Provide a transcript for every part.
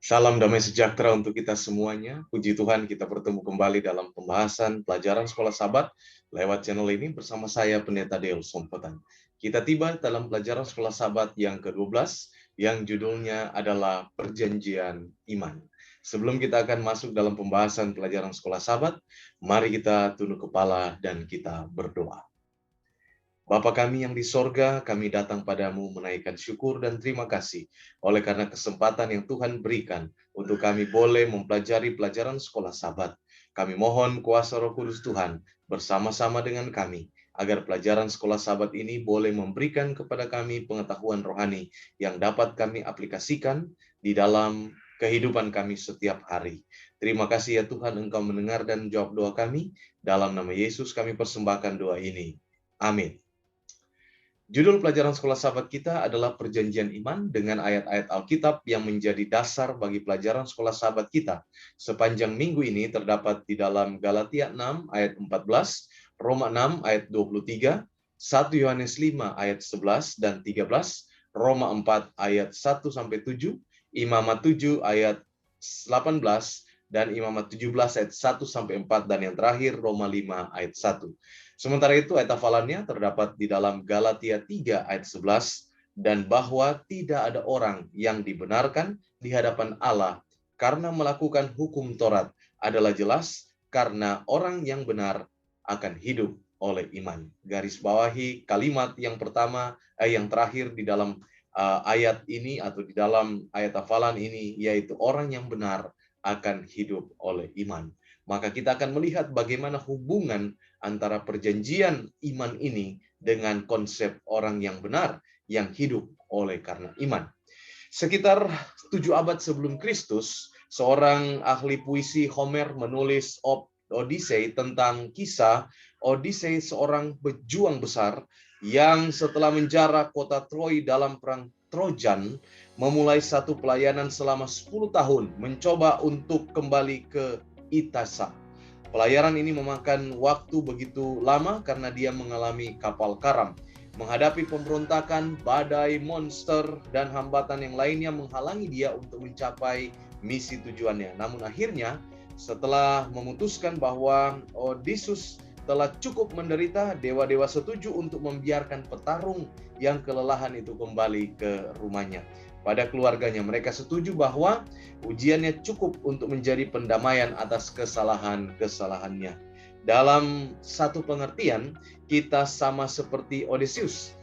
Salam damai sejahtera untuk kita semuanya. Puji Tuhan kita bertemu kembali dalam pembahasan pelajaran sekolah sahabat lewat channel ini bersama saya Pendeta Deo Sompotan. Kita tiba dalam pelajaran sekolah sahabat yang ke-12 yang judulnya adalah Perjanjian Iman. Sebelum kita akan masuk dalam pembahasan pelajaran sekolah sahabat, mari kita tunduk kepala dan kita berdoa. Bapa kami yang di sorga, kami datang padamu menaikkan syukur dan terima kasih oleh karena kesempatan yang Tuhan berikan untuk kami boleh mempelajari pelajaran sekolah sahabat. Kami mohon kuasa Roh Kudus Tuhan bersama-sama dengan kami, agar pelajaran sekolah sahabat ini boleh memberikan kepada kami pengetahuan rohani yang dapat kami aplikasikan di dalam kehidupan kami setiap hari. Terima kasih ya Tuhan, Engkau mendengar dan menjawab doa kami. Dalam nama Yesus kami persembahkan doa ini. Amin. Judul pelajaran sekolah sahabat kita adalah Perjanjian Iman dengan ayat-ayat Alkitab yang menjadi dasar bagi pelajaran sekolah sahabat kita. Sepanjang minggu ini terdapat di dalam Galatia 6 ayat 14, Roma 6 ayat 23, 1 Yohanes 5 ayat 11 dan 13, Roma 4 ayat 1 sampai 7, Imamat 7 ayat 18 dan Imamat 17 ayat 1 sampai 4 dan yang terakhir Roma 5 ayat 1. Sementara itu ayat hafalannya terdapat di dalam Galatia 3 ayat 11, dan bahwa tidak ada orang yang dibenarkan di hadapan Allah karena melakukan hukum Taurat adalah jelas karena orang yang benar akan hidup oleh iman. Garis bawahi kalimat yang pertama, yang terakhir di dalam ayat ini atau di dalam ayat hafalan ini, yaitu orang yang benar akan hidup oleh iman. Maka kita akan melihat bagaimana hubungan antara perjanjian iman ini dengan konsep orang yang benar yang hidup oleh karena iman. Sekitar 7 abad sebelum Kristus, seorang ahli puisi Homer menulis Odyssey tentang kisah Odyssey, seorang pejuang besar yang setelah menjara kota Troy dalam perang Trojan, memulai satu pelayanan selama 10 tahun mencoba untuk kembali ke Ithaca. Pelayaran ini memakan waktu begitu lama karena dia mengalami kapal karam. Menghadapi pemberontakan, badai, monster, dan hambatan yang lainnya menghalangi dia untuk mencapai misi tujuannya. Namun akhirnya, setelah memutuskan bahwa Odysseus telah cukup menderita, dewa-dewa setuju untuk membiarkan petarung yang kelelahan itu kembali ke rumahnya. Pada keluarganya, mereka setuju bahwa ujiannya cukup untuk menjadi pendamaian atas kesalahan-kesalahannya. Dalam satu pengertian, kita sama seperti Odysseus.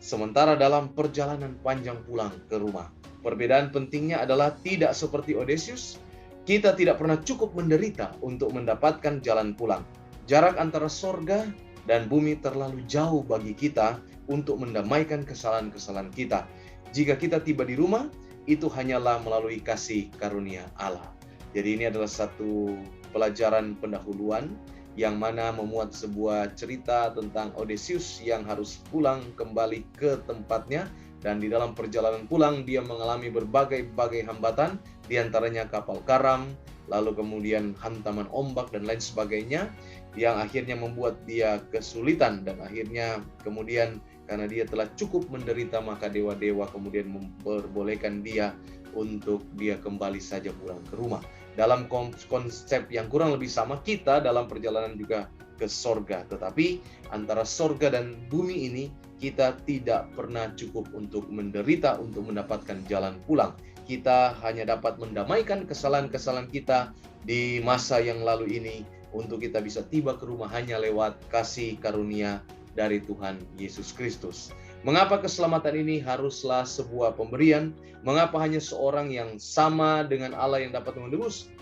Sementara dalam perjalanan panjang pulang ke rumah, perbedaan pentingnya adalah tidak seperti Odysseus, kita tidak pernah cukup menderita untuk mendapatkan jalan pulang. Jarak antara sorga dan bumi terlalu jauh bagi kita untuk mendamaikan kesalahan-kesalahan kita. Jika kita tiba di rumah, itu hanyalah melalui kasih karunia Allah. Jadi ini adalah satu pelajaran pendahuluan yang mana memuat sebuah cerita tentang Odysseus yang harus pulang kembali ke tempatnya, dan di dalam perjalanan pulang dia mengalami berbagai hambatan, diantaranya kapal karam, lalu kemudian hantaman ombak dan lain sebagainya, yang akhirnya membuat dia kesulitan, dan akhirnya kemudian karena dia telah cukup menderita, maka dewa-dewa kemudian memperbolehkan dia untuk dia kembali saja pulang ke rumah. Dalam konsep yang kurang lebih sama, kita dalam perjalanan juga ke sorga. Tetapi antara sorga dan bumi ini, kita tidak pernah cukup untuk menderita untuk mendapatkan jalan pulang. Kita hanya dapat mendamaikan kesalahan-kesalahan kita di masa yang lalu ini untuk kita bisa tiba ke rumah hanya lewat kasih karunia dari Tuhan Yesus Kristus. Mengapa keselamatan ini haruslah sebuah pemberian? Mengapa hanya seorang yang sama dengan Allah yang dapat menebus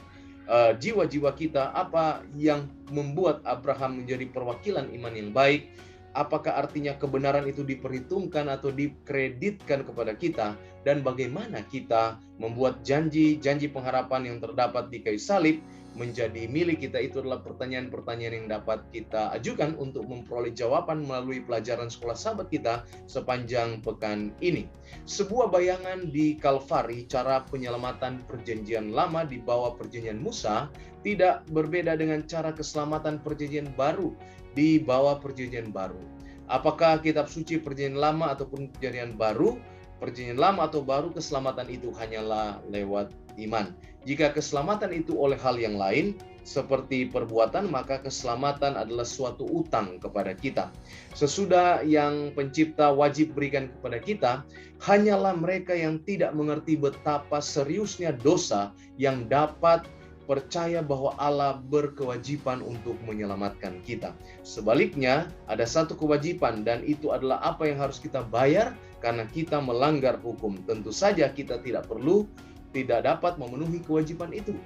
jiwa-jiwa kita? Apa yang membuat Abraham menjadi perwakilan iman yang baik? Apakah artinya kebenaran itu diperhitungkan atau dikreditkan kepada kita? Dan bagaimana kita membuat janji-janji pengharapan yang terdapat di kayu salib menjadi milik kita? Itu adalah pertanyaan-pertanyaan yang dapat kita ajukan untuk memperoleh jawaban melalui pelajaran sekolah sahabat kita sepanjang pekan ini. Sebuah bayangan di Kalvari, cara penyelamatan perjanjian lama di bawah perjanjian Musa tidak berbeda dengan cara keselamatan perjanjian baru di bawah perjanjian baru. Apakah kitab suci perjanjian lama ataupun perjanjian baru, perjanjian lama atau baru, keselamatan itu hanyalah lewat iman. Jika keselamatan itu oleh hal yang lain, seperti perbuatan, maka keselamatan adalah suatu utang kepada kita. Sesudah yang pencipta wajib berikan kepada kita, hanyalah mereka yang tidak mengerti betapa seriusnya dosa yang dapat percaya bahwa Allah berkewajiban untuk menyelamatkan kita. Sebaliknya, ada satu kewajiban, dan itu adalah apa yang harus kita bayar karena kita melanggar hukum. Tentu saja kita tidak dapat memenuhi kewajiban itu.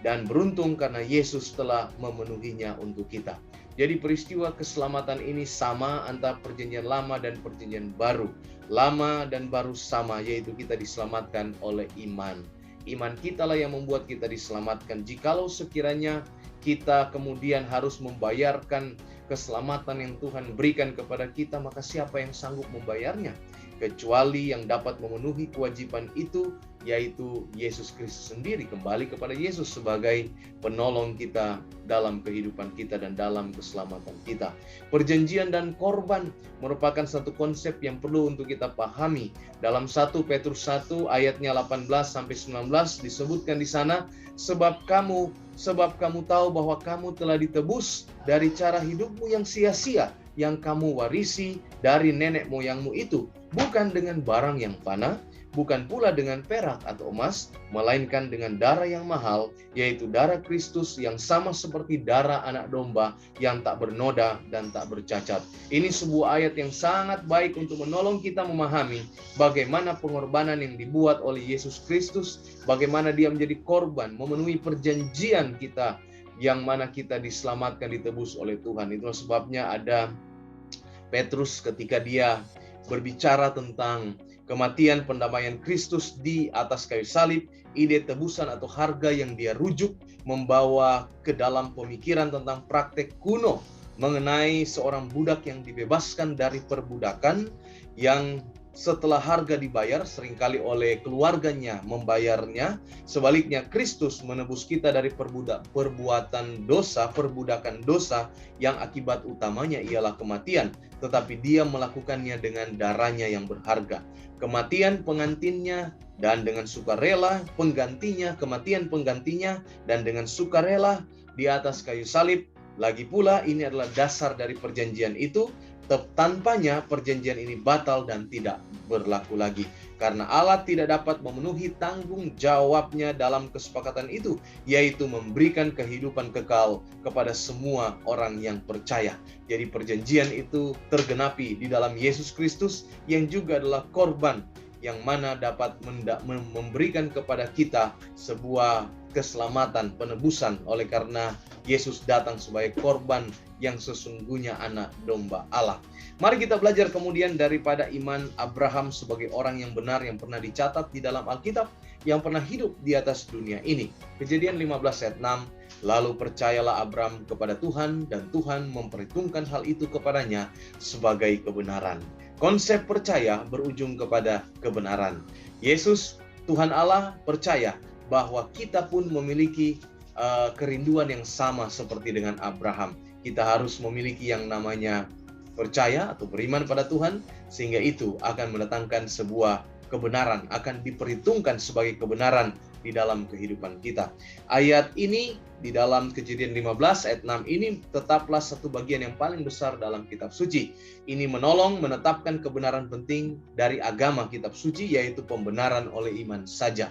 Dan beruntung karena Yesus telah memenuhinya untuk kita. Jadi peristiwa keselamatan ini sama antara perjanjian lama dan perjanjian baru. Lama dan baru sama, yaitu kita diselamatkan oleh iman. Iman kita lah yang membuat kita diselamatkan. Jikalau sekiranya kita kemudian harus membayarkan keselamatan yang Tuhan berikan kepada kita, maka siapa yang sanggup membayarnya? Kecuali yang dapat memenuhi kewajiban itu, yaitu Yesus Kristus sendiri. Kembali kepada Yesus sebagai penolong kita dalam kehidupan kita dan dalam keselamatan kita. Perjanjian dan korban merupakan satu konsep yang perlu untuk kita pahami. Dalam 1 Petrus 1 ayatnya 18-19 disebutkan di sana, sebab kamu tahu bahwa kamu telah ditebus dari cara hidupmu yang sia-sia yang kamu warisi dari nenek moyangmu itu, bukan dengan barang yang fana, bukan pula dengan perak atau emas, melainkan dengan darah yang mahal, yaitu darah Kristus yang sama seperti darah anak domba yang tak bernoda dan tak bercacat. Ini sebuah ayat yang sangat baik untuk menolong kita memahami bagaimana pengorbanan yang dibuat oleh Yesus Kristus, bagaimana dia menjadi korban, memenuhi perjanjian kita, yang mana kita diselamatkan, ditebus oleh Tuhan. Itulah sebabnya ada Petrus ketika dia berbicara tentang kematian pendamaian Kristus di atas kayu salib, ide tebusan atau harga yang dia rujuk membawa ke dalam pemikiran tentang praktek kuno mengenai seorang budak yang dibebaskan dari perbudakan, yang setelah harga dibayar seringkali oleh keluarganya membayarnya. Sebaliknya Kristus menebus kita dari perbudakan dosa yang akibat utamanya ialah kematian, tetapi dia melakukannya dengan darahnya yang berharga. Kematian pengantinnya dan dengan sukarela penggantinya, kematian penggantinya dan dengan sukarela di atas kayu salib. Lagi pula ini adalah dasar dari perjanjian itu. Tanpanya perjanjian ini batal dan tidak berlaku lagi, karena Allah tidak dapat memenuhi tanggung jawabnya dalam kesepakatan itu, yaitu memberikan kehidupan kekal kepada semua orang yang percaya. Jadi perjanjian itu tergenapi di dalam Yesus Kristus yang juga adalah korban yang mana dapat memberikan kepada kita sebuah keselamatan, penebusan, oleh karena Yesus datang sebagai korban yang sesungguhnya anak domba Allah. Mari kita belajar kemudian daripada iman Abraham sebagai orang yang benar yang pernah dicatat di dalam Alkitab, yang pernah hidup di atas dunia ini. Kejadian 15 ayat 6, lalu percayalah Abraham kepada Tuhan dan Tuhan memperhitungkan hal itu kepadanya sebagai kebenaran. Konsep percaya berujung kepada kebenaran. Yesus, Tuhan Allah, percaya bahwa kita pun memiliki kerinduan yang sama seperti dengan Abraham. Kita harus memiliki yang namanya percaya atau beriman pada Tuhan, sehingga itu akan mendatangkan sebuah kebenaran, akan diperhitungkan sebagai kebenaran di dalam kehidupan kita. Ayat ini di dalam Kejadian 15 ayat 6 ini tetaplah satu bagian yang paling besar dalam kitab suci. Ini menolong menetapkan kebenaran penting dari agama kitab suci, yaitu pembenaran oleh iman saja.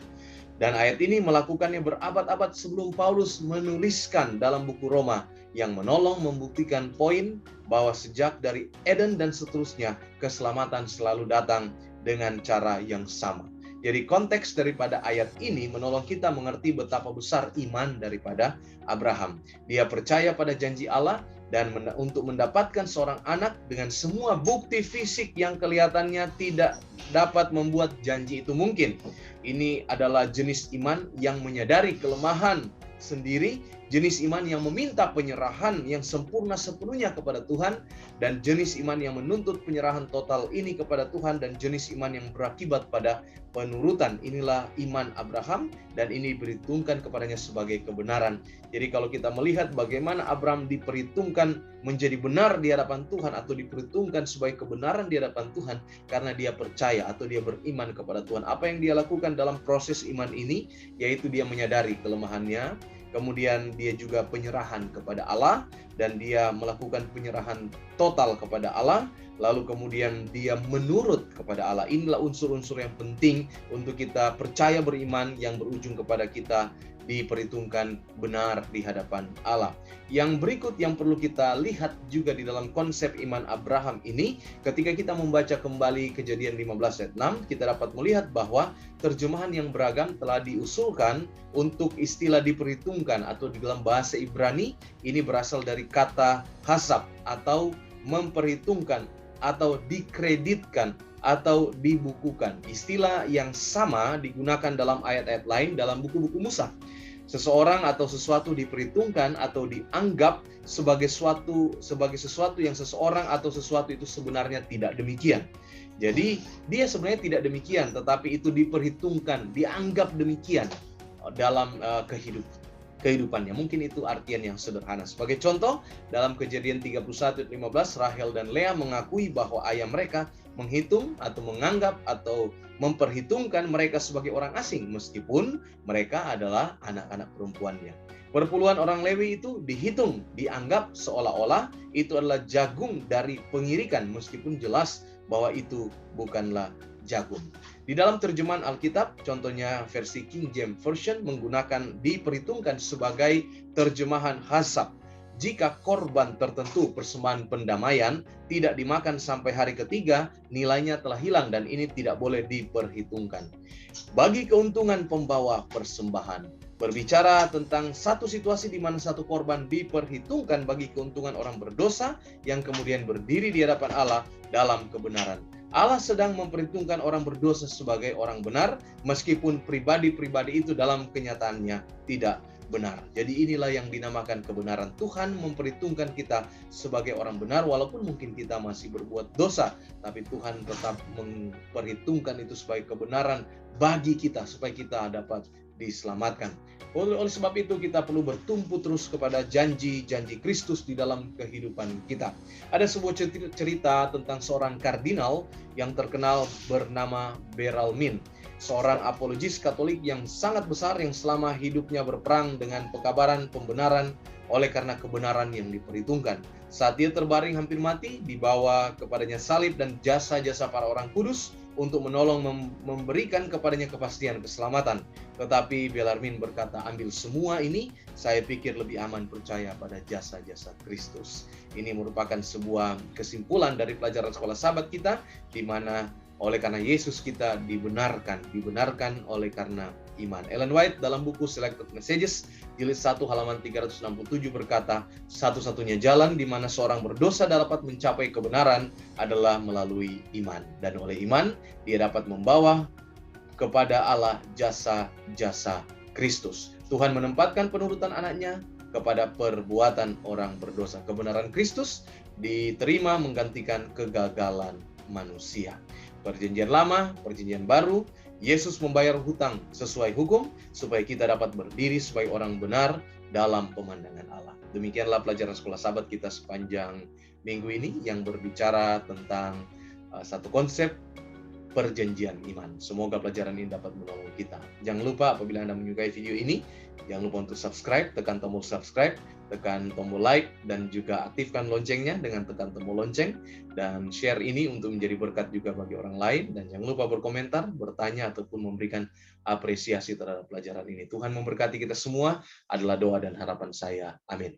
Dan ayat ini melakukannya berabad-abad sebelum Paulus menuliskan dalam buku Roma, yang menolong membuktikan poin bahwa sejak dari Eden dan seterusnya, keselamatan selalu datang dengan cara yang sama. Jadi konteks daripada ayat ini menolong kita mengerti betapa besar iman daripada Abraham. Dia percaya pada janji Allah, dan untuk mendapatkan seorang anak dengan semua bukti fisik yang kelihatannya tidak dapat membuat janji itu mungkin. Ini adalah jenis iman yang menyadari kelemahan sendiri, jenis iman yang meminta penyerahan yang sempurna sepenuhnya kepada Tuhan, dan jenis iman yang menuntut penyerahan total ini kepada Tuhan, dan jenis iman yang berakibat pada penurutan. Inilah iman Abraham, dan ini diperhitungkan kepadanya sebagai kebenaran. Jadi kalau kita melihat bagaimana Abraham diperhitungkan menjadi benar di hadapan Tuhan, atau diperhitungkan sebagai kebenaran di hadapan Tuhan, karena dia percaya atau dia beriman kepada Tuhan. Apa yang dia lakukan dalam proses iman ini, yaitu dia menyadari kelemahannya, kemudian dia juga penyerahan kepada Allah, dan dia melakukan penyerahan total kepada Allah, lalu kemudian dia menurut kepada Allah. Inilah unsur-unsur yang penting untuk kita percaya beriman, yang berujung kepada kita diperhitungkan benar di hadapan Allah. Yang berikut yang perlu kita lihat juga di dalam konsep iman Abraham ini, ketika kita membaca kembali Kejadian 15 ayat 6, kita dapat melihat bahwa terjemahan yang beragam telah diusulkan untuk istilah diperhitungkan, atau di dalam bahasa Ibrani ini berasal dari kata hasab, atau memperhitungkan, atau dikreditkan, atau dibukukan. Istilah yang sama digunakan dalam ayat-ayat lain dalam buku-buku Musa. Seseorang atau sesuatu diperhitungkan atau dianggap sebagai sesuatu yang seseorang atau sesuatu itu sebenarnya tidak demikian. Jadi dia sebenarnya tidak demikian, tetapi itu diperhitungkan, dianggap demikian dalam kehidupannya. Mungkin itu artian yang sederhana. Sebagai contoh, dalam Kejadian 31 ayat 15, Rahel dan Lea mengakui bahwa ayah mereka menghitung atau menganggap atau memperhitungkan mereka sebagai orang asing, meskipun mereka adalah anak-anak perempuannya. Perpuluhan orang Lewi itu dihitung, dianggap seolah-olah itu adalah jagung dari pengirikan, meskipun jelas bahwa itu bukanlah jagung. Di dalam terjemahan Alkitab, contohnya versi King James Version menggunakan diperhitungkan sebagai terjemahan hasab. Jika korban tertentu persembahan pendamaian tidak dimakan sampai hari ketiga, nilainya telah hilang dan ini tidak boleh diperhitungkan. Bagi keuntungan pembawa persembahan, berbicara tentang satu situasi di mana satu korban diperhitungkan bagi keuntungan orang berdosa yang kemudian berdiri di hadapan Allah dalam kebenaran. Allah sedang memperhitungkan orang berdosa sebagai orang benar, meskipun pribadi-pribadi itu dalam kenyataannya tidak benar. Jadi inilah yang dinamakan kebenaran. Tuhan memperhitungkan kita sebagai orang benar, walaupun mungkin kita masih berbuat dosa, tapi Tuhan tetap memperhitungkan itu sebagai kebenaran bagi kita, supaya kita dapat diselamatkan. Oleh sebab itu kita perlu bertumpu terus kepada janji-janji Kristus di dalam kehidupan kita. Ada sebuah cerita tentang seorang kardinal yang terkenal bernama Beralmin, seorang apologis Katolik yang sangat besar, yang selama hidupnya berperang dengan pekabaran pembenaran oleh karena kebenaran yang diperhitungkan. Saat dia terbaring hampir mati, dibawa kepadanya salib dan jasa-jasa para orang kudus untuk menolong memberikan kepadanya kepastian keselamatan. Tetapi Bellarmine berkata, ambil semua ini, saya pikir lebih aman percaya pada jasa-jasa Kristus. Ini merupakan sebuah kesimpulan dari pelajaran sekolah sahabat kita, di mana oleh karena Yesus kita dibenarkan oleh karena iman. Ellen White dalam buku Selected Messages jilid 1 halaman 367 berkata, satu-satunya jalan di mana seorang berdosa dapat mencapai kebenaran adalah melalui iman, dan oleh iman dia dapat membawa kepada Allah jasa-jasa Kristus. Tuhan menempatkan penurutan anaknya kepada perbuatan orang berdosa. Kebenaran Kristus diterima menggantikan kegagalan manusia. Perjanjian lama, perjanjian baru, Yesus membayar hutang sesuai hukum supaya kita dapat berdiri sebagai orang benar dalam pemandangan Allah. Demikianlah pelajaran sekolah sahabat kita sepanjang minggu ini yang berbicara tentang satu konsep perjanjian iman. Semoga pelajaran ini dapat menolong kita. Jangan lupa apabila Anda menyukai video ini, jangan lupa untuk subscribe, tekan tombol subscribe, tekan tombol like, dan juga aktifkan loncengnya dengan tekan tombol lonceng, dan share ini untuk menjadi berkat juga bagi orang lain. Dan jangan lupa berkomentar, bertanya, ataupun memberikan apresiasi terhadap pelajaran ini. Tuhan memberkati kita semua adalah doa dan harapan saya. Amin.